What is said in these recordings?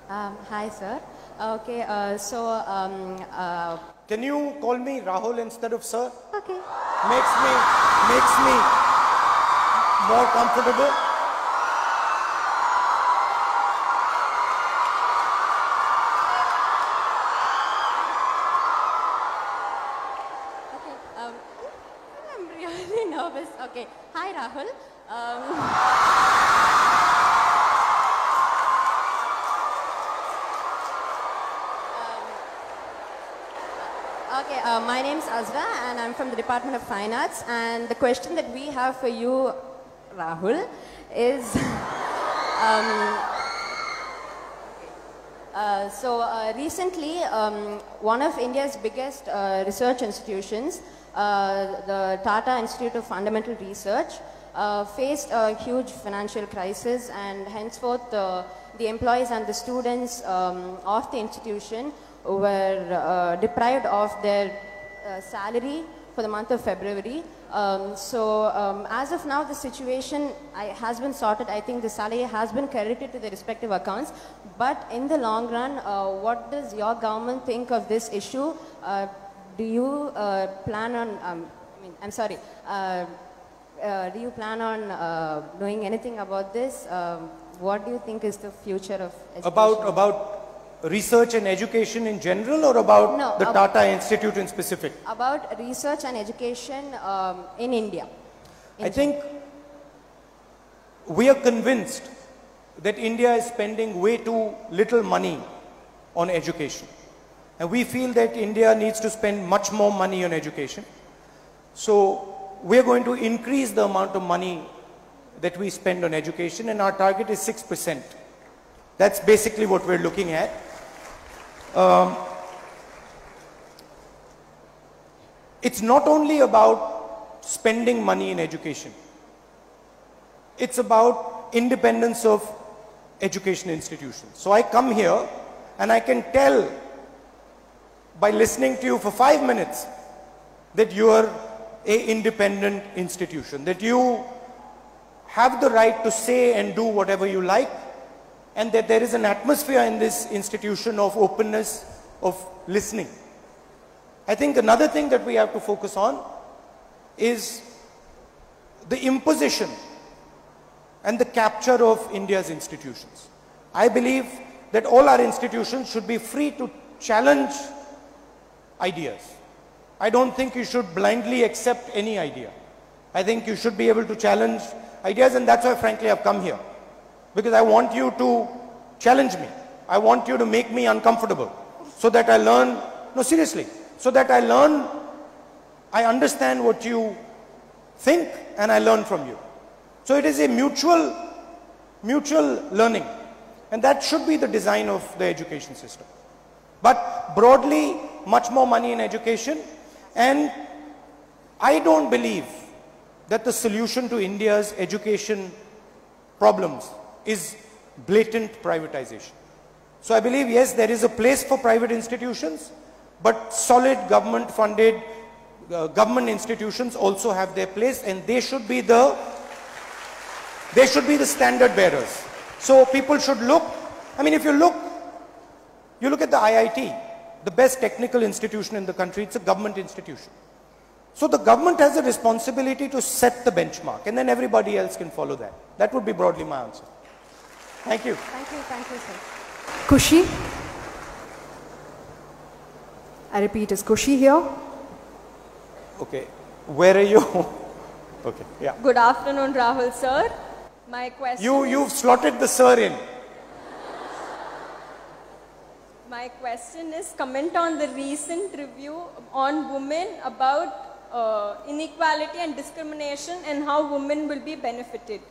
Hi, sir. Okay, Can you call me Rahul instead of sir? okay. Makes me more comfortable. Okay, I'm really nervous. Okay, hi, Rahul. Okay, my name's Azra and I'm from the Department of Fine Arts, and the question that we have for you, Rahul, is recently one of India's biggest research institutions, the Tata Institute of Fundamental Research, faced a huge financial crisis, and henceforth the employees and the students of the institution were deprived of their salary for the month of February. As of now, the situation has been sorted. I think the salary has been credited to the respective accounts. But in the long run, what does your government think of this issue? Do you plan on, do you plan on doing anything about this? What do you think is the future of education? About research and education in general, or about the Tata Institute in specific? About research and education in India. I think we are convinced that India is spending way too little money on education. And we feel that India needs to spend much more money on education. So we are going to increase the amount of money that we spend on education, and our target is 6%. That's basically what we're looking at. It's not only about spending money in education. It's about independence of education institutions. So I come here and I can tell by listening to you for 5 minutes that you are an independent institution, that you have the right to say and do whatever you like, and that there is an atmosphere in this institution of openness, of listening. I think another thing that we have to focus on is the imposition and the capture of India's institutions. I believe that all our institutions should be free to challenge ideas. I don't think you should blindly accept any idea. I think you should be able to challenge ideas, and that's why frankly I've come here. Because I want you to challenge me. I want you to make me uncomfortable so that I learn, no seriously, so that I learn, I understand what you think and I learn from you. So it is a mutual learning, and that should be the design of the education system. But broadly, much more money in education, and I don't believe that the solution to India's education problems is blatant privatization. So I believe, yes, there is a place for private institutions, but solid government funded government institutions also have their place, and they should be the standard bearers. So people should look, I mean, if you look at the IIT, the best technical institution in the country, it's a government institution. So the government has a responsibility to set the benchmark, and then everybody else can follow that. That would be broadly my answer. Thank you. Thank you, sir. Kushi. I repeat, is Kushi here? Okay. Where are you? Okay, yeah. Good afternoon, Rahul sir. My question You've slotted the sir in. My question is, comment on the recent review on women about inequality and discrimination and how women will be benefited.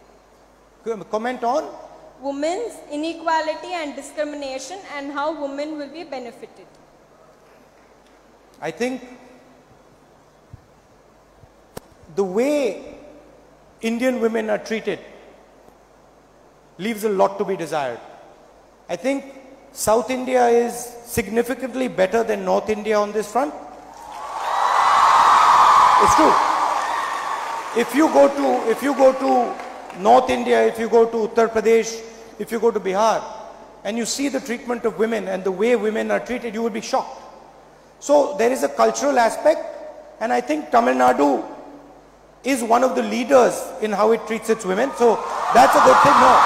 Comment on? Women's inequality and discrimination and how women will be benefited. I think the way Indian women are treated leaves a lot to be desired. I think South India is significantly better than North India on this front. It's true. If you go to North India, if you go to Uttar Pradesh, if you go to Bihar, and you see the treatment of women and the way women are treated, you will be shocked. So there is a cultural aspect, and I think Tamil Nadu is one of the leaders in how it treats its women. So that's a good thing. No,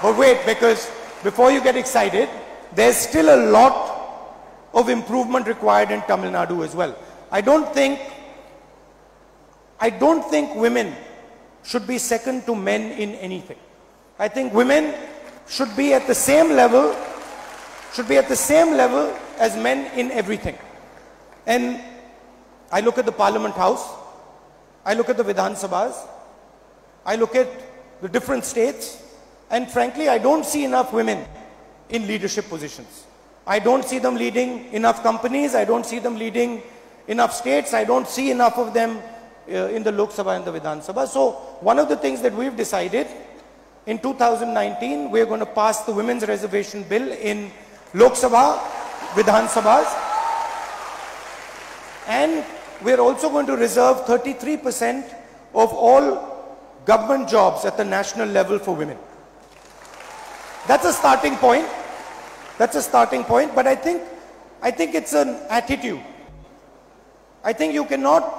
but wait, because before you get excited, there's still a lot of improvement required in Tamil Nadu as well. I don't think women should be second to men in anything. I think women should be at the same level as men in everything. And I look at the Parliament House, I look at the Vidhan Sabhas, I look at the different states, and frankly, I don't see enough women in leadership positions. I don't see them leading enough companies, I don't see them leading enough states, I don't see enough of them in the Lok Sabha and the Vidhan Sabha. So one of the things that we've decided, in 2019, we're going to pass the women's reservation bill in Lok Sabha, Vidhan Sabhas, and we're also going to reserve 33% of all government jobs at the national level for women. That's a starting point. That's a starting point, but I think it's an attitude. I think you cannot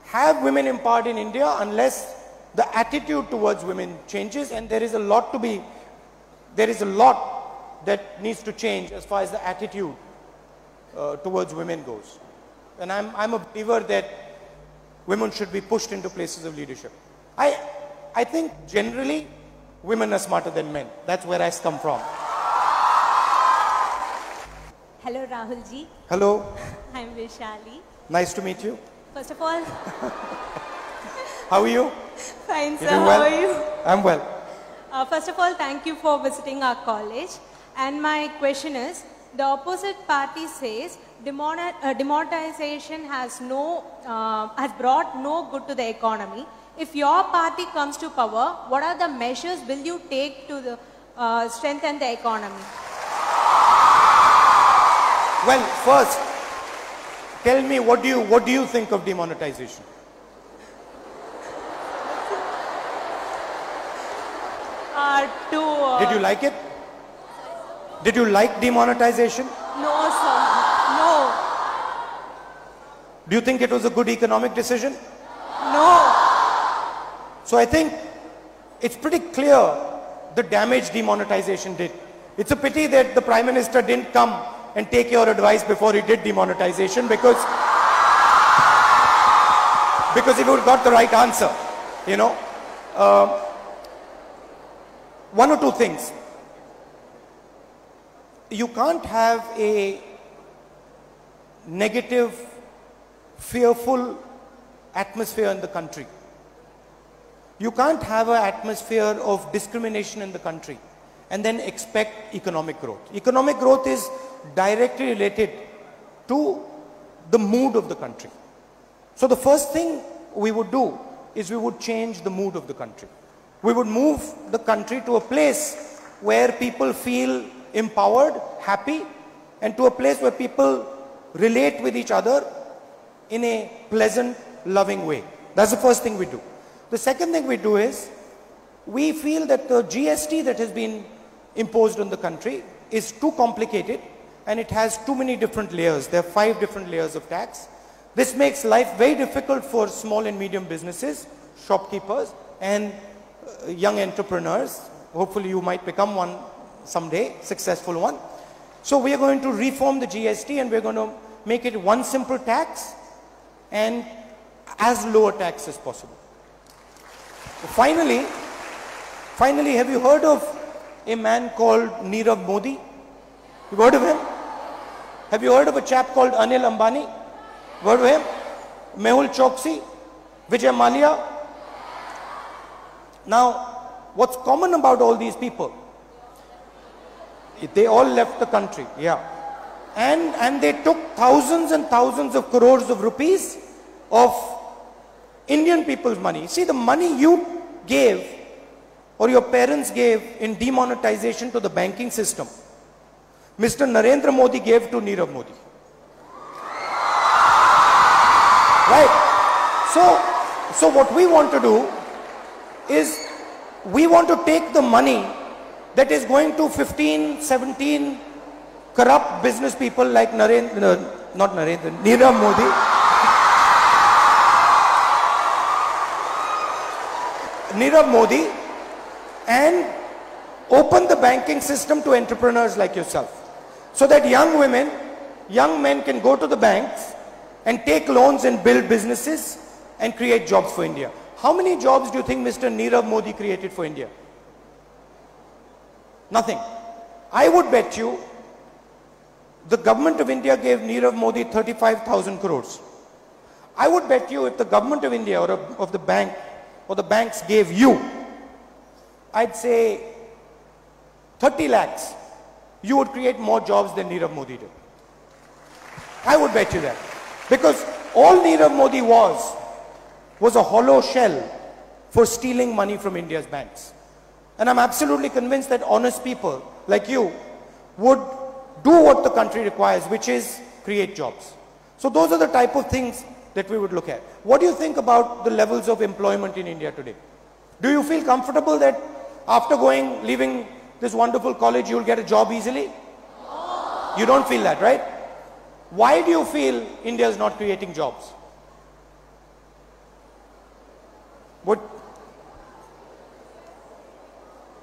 have women empowered in India unless the attitude towards women changes, and there is a lot that needs to change as far as the attitude towards women goes. And I'm a believer that women should be pushed into places of leadership. I think generally women are smarter than men. That's where I come from. Hello, Rahul ji. Hello. I'm Vishali. Nice to meet you. First of all, how are you? fine, sir. You doing How well? are you? I'm well. First of all, thank you for visiting our college. And my question is, the opposite party says demonetization has brought no good to the economy. If your party comes to power, what are the measures will you take to strengthen the economy? Well, first, tell me, what do you think of demonetization? Did you like it? Did you like demonetization? No, sir. No. Do you think it was a good economic decision? No. So I think it's pretty clear the damage demonetization did. It's a pity that the Prime Minister didn't come and take your advice before he did demonetization, because he would have got the right answer, you know. One or two things. You can't have a negative, fearful atmosphere in the country. You can't have an atmosphere of discrimination in the country and then expect economic growth. Economic growth is directly related to the mood of the country. So the first thing we would do is we would change the mood of the country. We would move the country to a place where people feel empowered, happy, and to a place where people relate with each other in a pleasant, loving way. That's the first thing we do. The second thing we do is, we feel that the GST that has been imposed on the country is too complicated and it has too many different layers. There are 5 different layers of tax. This makes life very difficult for small and medium businesses, shopkeepers, and young entrepreneurs. Hopefully you might become one someday, successful one. So we are going to reform the GST and we're going to make it one simple tax and as low a tax as possible. Finally, have you heard of a man called Nirav Modi? You've heard of him? Have you heard of a chap called Anil Ambani? Heard of him? Mehul Choksi? Vijay Mallya? Now, what's common about all these people? They all left the country, yeah. And they took thousands and thousands of crores of rupees of Indian people's money. See, the money you gave or your parents gave in demonetization to the banking system, Mr. Narendra Modi gave to Nirav Modi. Right? So what we want to do is, we want to take the money that is going to 15, 17 corrupt business people like Nirav Modi. Nirav Modi, and open the banking system to entrepreneurs like yourself, so that young women, young men can go to the banks and take loans and build businesses and create jobs for India. How many jobs do you think Mr. Nirav Modi created for India? Nothing. I would bet you the government of India gave Nirav Modi 35,000 crores. I would bet you if the government of India or of the bank or the banks gave you, I'd say 30 lakhs, you would create more jobs than Nirav Modi did. I would bet you that. Because all Nirav Modi was a hollow shell for stealing money from India's banks. And I'm absolutely convinced that honest people like you would do what the country requires, which is create jobs. So those are the type of things that we would look at. What do you think about the levels of employment in India today? Do you feel comfortable that after leaving this wonderful college, you'll get a job easily? You don't feel that, right? Why do you feel India is not creating jobs?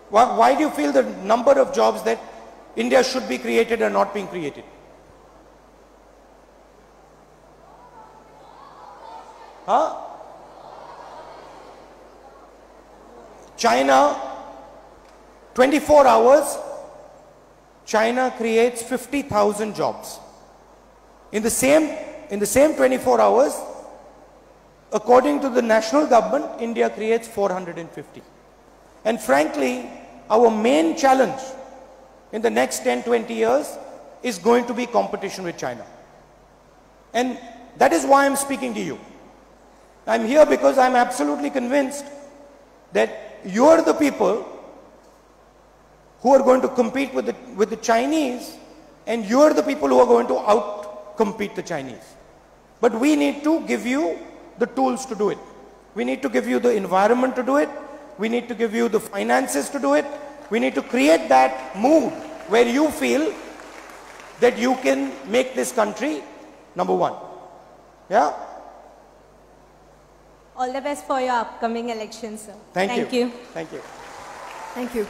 Why do you feel the number of jobs that India should be created are not being created? Huh? China, 24 hours, China creates 50,000 jobs. In the same 24 hours, according to the national government, India creates 450. And frankly, our main challenge in the next 10, 20 years is going to be competition with China. And that is why I'm speaking to you. I'm here because I'm absolutely convinced that you're the people who are going to compete with the Chinese, and you're the people who are going to out-compete the Chinese. But we need to give you the tools to do it. We need to give you the environment to do it. We need to give you the finances to do it. We need to create that mood where you feel that you can make this country number one. Yeah? All the best for your upcoming elections, sir. Thank you. Thank you.